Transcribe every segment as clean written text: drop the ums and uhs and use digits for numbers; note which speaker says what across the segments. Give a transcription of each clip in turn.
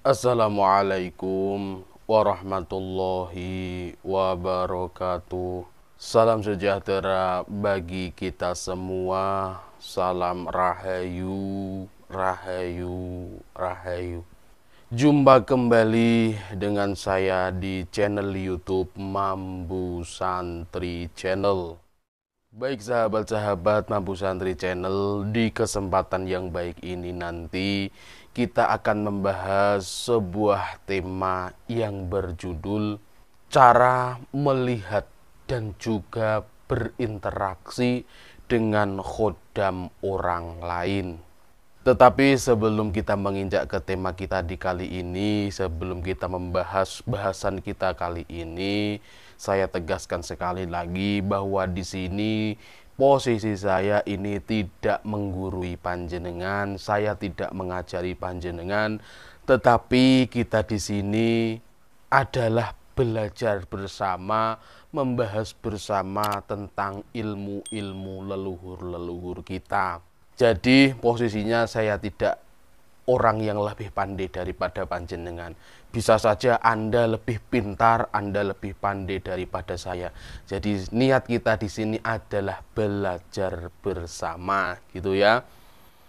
Speaker 1: Assalamualaikum warahmatullahi wabarakatuh. Salam sejahtera bagi kita semua. Salam rahayu, rahayu, rahayu. Jumpa kembali dengan saya di channel YouTube Mambu Santri Channel. Baik sahabat-sahabat Mampu Santri Channel, di kesempatan yang baik ini nanti kita akan membahas sebuah tema yang berjudul cara melihat dan juga berinteraksi dengan khodam orang lain. Tetapi sebelum kita menginjak ke tema kita di kali ini, sebelum kita membahas bahasan kita kali ini, saya tegaskan sekali lagi bahwa di sini posisi saya ini tidak menggurui panjenengan, saya tidak mengajari panjenengan, tetapi kita di sini adalah belajar bersama, membahas bersama tentang ilmu-ilmu leluhur-leluhur kita. Jadi posisinya saya tidak orang yang lebih pandai daripada panjenengan. Bisa saja Anda lebih pintar, Anda lebih pandai daripada saya. Jadi niat kita di sini adalah belajar bersama, gitu ya.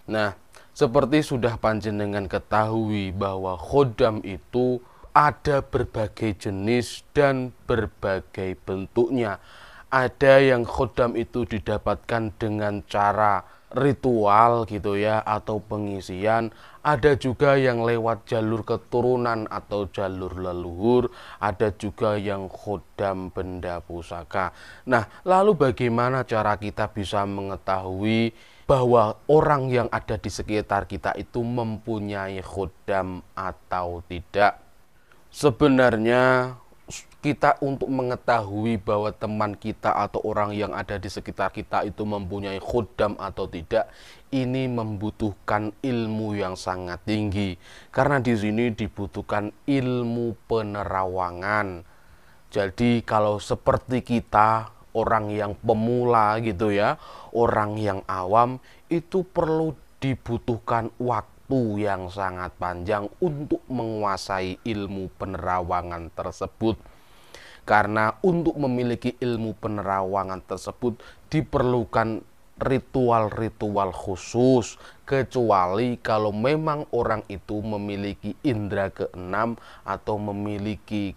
Speaker 1: Nah, seperti sudah panjenengan ketahui bahwa khodam itu ada berbagai jenis dan berbagai bentuknya. Ada yang khodam itu didapatkan dengan cara ritual gitu ya, atau pengisian. Ada juga yang lewat jalur keturunan atau jalur leluhur. Ada juga yang khodam benda pusaka. Nah, lalu bagaimana cara kita bisa mengetahui bahwa orang yang ada di sekitar kita itu mempunyai khodam atau tidak? Sebenarnya kita untuk mengetahui bahwa teman kita atau orang yang ada di sekitar kita itu mempunyai khodam atau tidak, ini membutuhkan ilmu yang sangat tinggi. Karena di sini dibutuhkan ilmu penerawangan. Jadi kalau seperti kita, orang yang pemula gitu ya, orang yang awam, itu perlu dibutuhkan waktu yang sangat panjang untuk menguasai ilmu penerawangan tersebut. Karena untuk memiliki ilmu penerawangan tersebut diperlukan ritual-ritual khusus, kecuali kalau memang orang itu memiliki indera keenam atau memiliki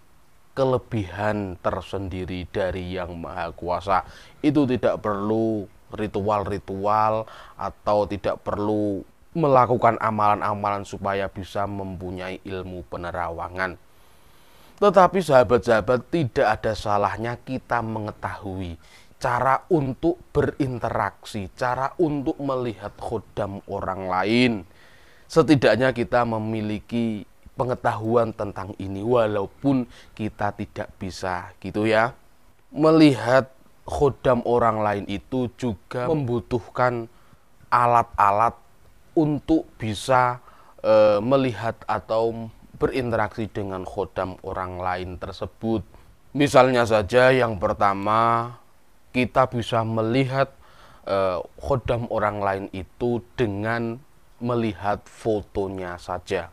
Speaker 1: kelebihan tersendiri dari Yang Maha Kuasa. Itu tidak perlu ritual-ritual atau tidak perlu melakukan amalan-amalan supaya bisa mempunyai ilmu penerawangan. Tetapi sahabat-sahabat, tidak ada salahnya kita mengetahui cara untuk berinteraksi, cara untuk melihat khodam orang lain. Setidaknya kita memiliki pengetahuan tentang ini, walaupun kita tidak bisa gitu ya. Melihat khodam orang lain itu juga membutuhkan alat-alat untuk bisa melihat atau berinteraksi dengan khodam orang lain tersebut. Misalnya saja yang pertama, kita bisa melihat khodam orang lain itu dengan melihat fotonya saja.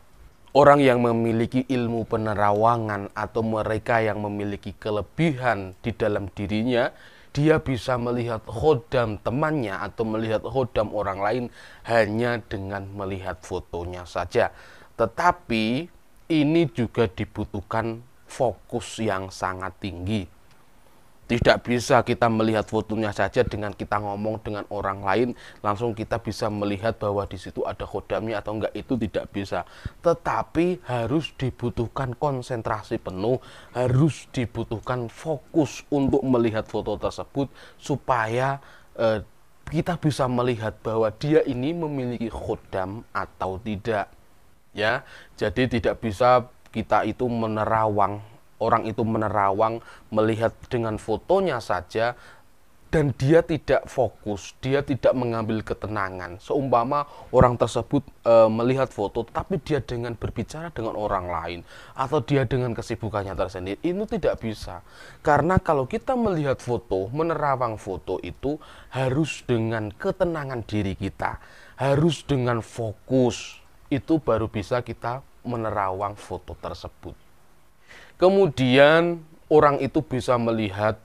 Speaker 1: Orang yang memiliki ilmu penerawangan atau mereka yang memiliki kelebihan di dalam dirinya, dia bisa melihat khodam temannya atau melihat khodam orang lain hanya dengan melihat fotonya saja. Tetapi ini juga dibutuhkan fokus yang sangat tinggi. Tidak bisa kita melihat fotonya saja dengan kita ngomong dengan orang lain, langsung kita bisa melihat bahwa di situ ada khodamnya atau enggak, itu tidak bisa. Tetapi harus dibutuhkan konsentrasi penuh, harus dibutuhkan fokus untuk melihat foto tersebut supaya kita bisa melihat bahwa dia ini memiliki khodam atau tidak. Ya, jadi tidak bisa kita itu menerawang, orang itu menerawang melihat dengan fotonya saja dan dia tidak fokus, dia tidak mengambil ketenangan. Seumpama orang tersebut melihat foto, tapi dia dengan berbicara dengan orang lain, atau dia dengan kesibukannya tersendiri, itu tidak bisa. Karena kalau kita melihat foto, menerawang foto itu harus dengan ketenangan diri kita, harus dengan fokus, itu baru bisa kita menerawang foto tersebut. Kemudian orang itu bisa melihat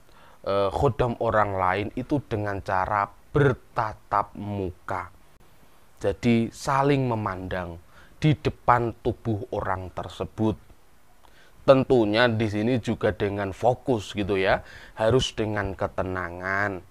Speaker 1: khodam orang lain itu dengan cara bertatap muka. Jadi saling memandang di depan tubuh orang tersebut. Tentunya di sini juga dengan fokus gitu ya, harus dengan ketenangan.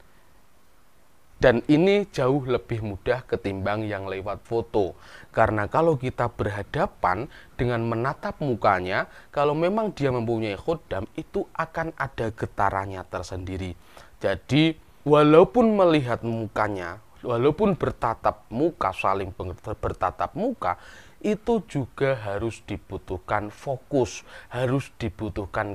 Speaker 1: Dan ini jauh lebih mudah ketimbang yang lewat foto. Karena kalau kita berhadapan dengan menatap mukanya, kalau memang dia mempunyai khodam, itu akan ada getarannya tersendiri. Jadi walaupun melihat mukanya, walaupun bertatap muka, saling bertatap muka, itu juga harus dibutuhkan fokus, harus dibutuhkan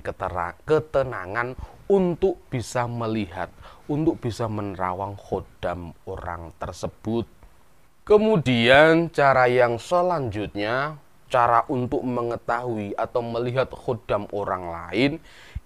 Speaker 1: ketenangan untuk bisa melihat, untuk bisa menerawang khodam orang tersebut. Kemudian cara yang selanjutnya, cara untuk mengetahui atau melihat khodam orang lain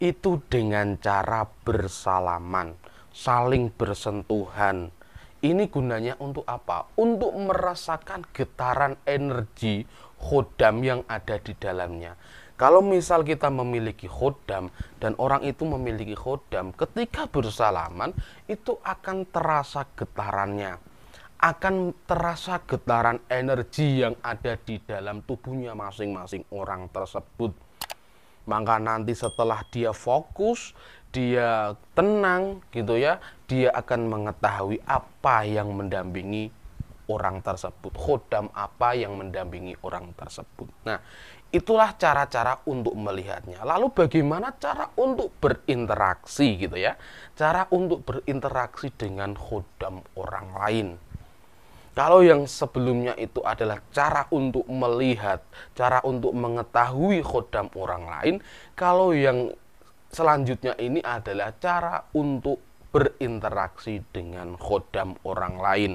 Speaker 1: itu dengan cara bersalaman, saling bersentuhan. Ini gunanya untuk apa? Untuk merasakan getaran energi khodam yang ada di dalamnya. Kalau misal kita memiliki khodam dan orang itu memiliki khodam, ketika bersalaman itu akan terasa getarannya. Akan terasa getaran energi yang ada di dalam tubuhnya masing-masing orang tersebut. Maka nanti setelah dia fokus, dia tenang gitu ya, dia akan mengetahui apa yang mendampingi orang tersebut, khodam apa yang mendampingi orang tersebut. Nah, itulah cara-cara untuk melihatnya. Lalu bagaimana cara untuk berinteraksi gitu ya? Cara untuk berinteraksi dengan khodam orang lain. Kalau yang sebelumnya itu adalah cara untuk melihat, cara untuk mengetahui khodam orang lain, kalau yang selanjutnya ini adalah cara untuk berinteraksi dengan khodam orang lain.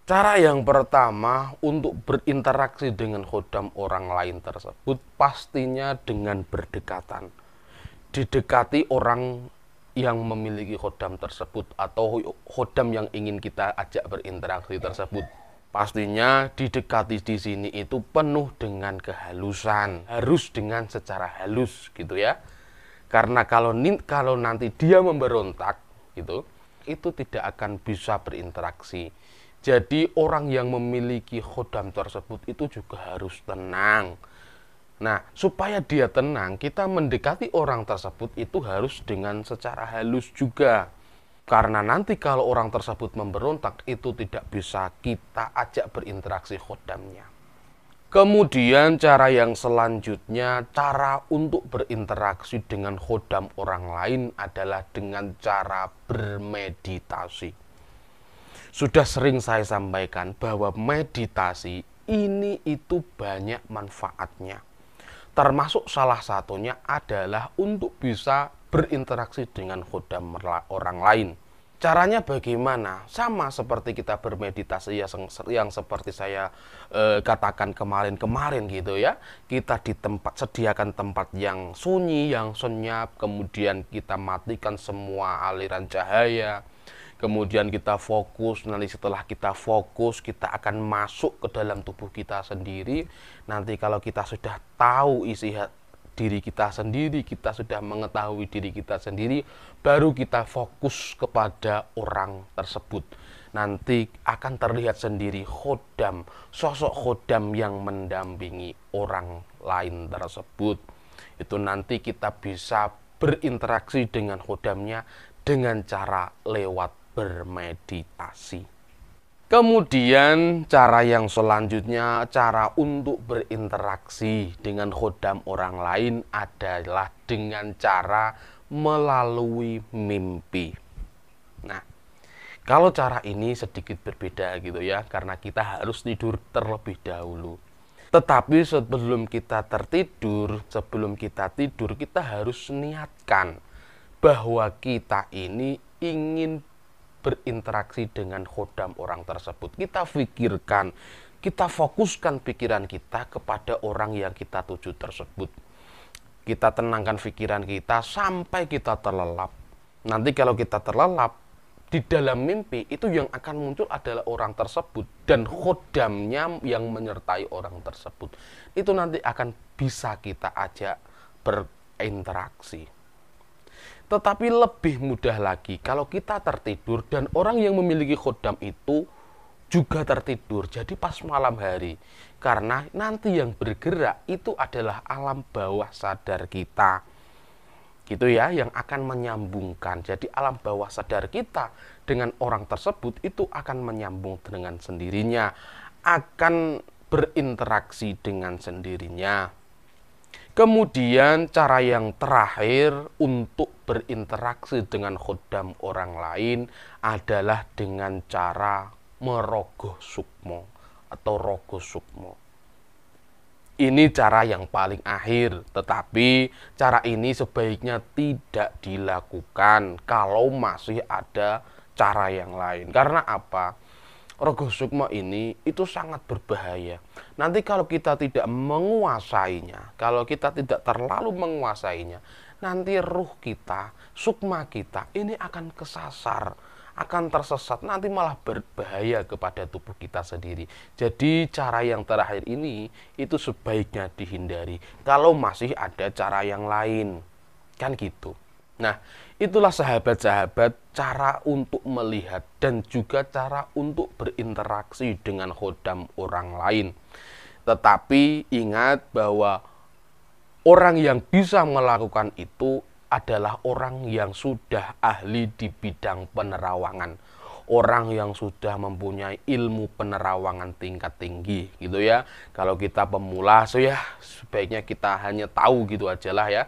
Speaker 1: Cara yang pertama untuk berinteraksi dengan khodam orang lain tersebut pastinya dengan berdekatan. Didekati orang yang memiliki khodam tersebut atau khodam yang ingin kita ajak berinteraksi tersebut. Pastinya didekati di sini itu penuh dengan kehalusan, harus dengan secara halus gitu ya. Karena kalau nanti dia memberontak gitu, itu tidak akan bisa berinteraksi. Jadi orang yang memiliki khodam tersebut itu juga harus tenang. Nah, supaya dia tenang, kita mendekati orang tersebut itu harus dengan secara halus juga. Karena nanti kalau orang tersebut memberontak, itu tidak bisa kita ajak berinteraksi khodamnya. Kemudian cara yang selanjutnya, cara untuk berinteraksi dengan khodam orang lain adalah dengan cara bermeditasi. Sudah sering saya sampaikan bahwa meditasi ini itu banyak manfaatnya. Termasuk salah satunya adalah untuk bisa berinteraksi dengan khodam orang lain. Caranya bagaimana? Sama seperti kita bermeditasi yang seperti saya katakan kemarin gitu ya. Kita sediakan tempat yang sunyi, yang senyap, kemudian kita matikan semua aliran cahaya. Kemudian kita fokus, nanti setelah kita fokus, kita akan masuk ke dalam tubuh kita sendiri. Nanti kalau kita sudah tahu isi diri kita sendiri, kita sudah mengetahui diri kita sendiri, baru kita fokus kepada orang tersebut. Nanti akan terlihat sendiri khodam, sosok khodam yang mendampingi orang lain tersebut. Itu nanti kita bisa berinteraksi dengan khodamnya dengan cara lewat bermeditasi. Kemudian cara yang selanjutnya, cara untuk berinteraksi dengan khodam orang lain adalah dengan cara melalui mimpi. Nah, kalau cara ini sedikit berbeda gitu ya, karena kita harus tidur terlebih dahulu. Tetapi sebelum kita tidur, kita harus niatkan bahwa kita ini ingin berinteraksi dengan khodam orang tersebut. Kita pikirkan, kita fokuskan pikiran kita kepada orang yang kita tuju tersebut. Kita tenangkan pikiran kita sampai kita terlelap. Nanti kalau kita terlelap, di dalam mimpi itu yang akan muncul adalah orang tersebut dan khodamnya yang menyertai orang tersebut. Itu nanti akan bisa kita ajak berinteraksi. Tetapi lebih mudah lagi kalau kita tertidur dan orang yang memiliki khodam itu juga tertidur. Jadi pas malam hari. Karena nanti yang bergerak itu adalah alam bawah sadar kita. Gitu ya, yang akan menyambungkan. Jadi alam bawah sadar kita dengan orang tersebut itu akan menyambung dengan sendirinya, akan berinteraksi dengan sendirinya. Kemudian cara yang terakhir untuk berinteraksi dengan khodam orang lain adalah dengan cara merogoh sukmo atau rogo sukmo. Ini cara yang paling akhir, tetapi cara ini sebaiknya tidak dilakukan kalau masih ada cara yang lain. Karena apa? Rogo sukmo ini itu sangat berbahaya. Nanti kalau kita tidak menguasainya, kalau kita tidak terlalu menguasainya, nanti ruh kita, sukma kita ini akan kesasar, akan tersesat, nanti malah berbahaya kepada tubuh kita sendiri. Jadi cara yang terakhir ini itu sebaiknya dihindari kalau masih ada cara yang lain, kan gitu. Nah, itulah sahabat-sahabat cara untuk melihat dan juga cara untuk berinteraksi dengan khodam orang lain. Tetapi ingat bahwa orang yang bisa melakukan itu adalah orang yang sudah ahli di bidang penerawangan. Orang yang sudah mempunyai ilmu penerawangan tingkat tinggi gitu ya. Kalau kita pemula, ya sebaiknya kita hanya tahu gitu aja lah ya.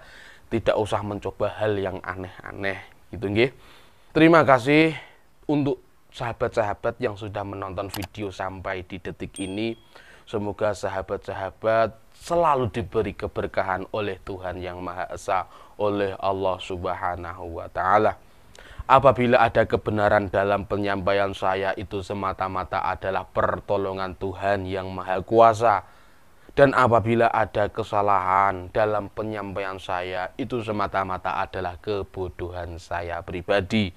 Speaker 1: Tidak usah mencoba hal yang aneh-aneh gitu nggih. Terima kasih untuk sahabat-sahabat yang sudah menonton video sampai di detik ini. Semoga sahabat-sahabat selalu diberi keberkahan oleh Tuhan Yang Maha Esa, oleh Allah Subhanahu wa Ta'ala. Apabila ada kebenaran dalam penyampaian saya, itu semata-mata adalah pertolongan Tuhan Yang Maha Kuasa. Dan apabila ada kesalahan dalam penyampaian saya, itu semata-mata adalah kebodohan saya pribadi.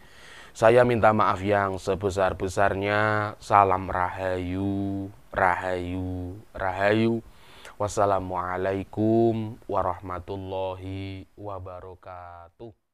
Speaker 1: Saya minta maaf yang sebesar-besarnya. Salam rahayu, rahayu, rahayu. Wassalamualaikum warahmatullahi wabarakatuh.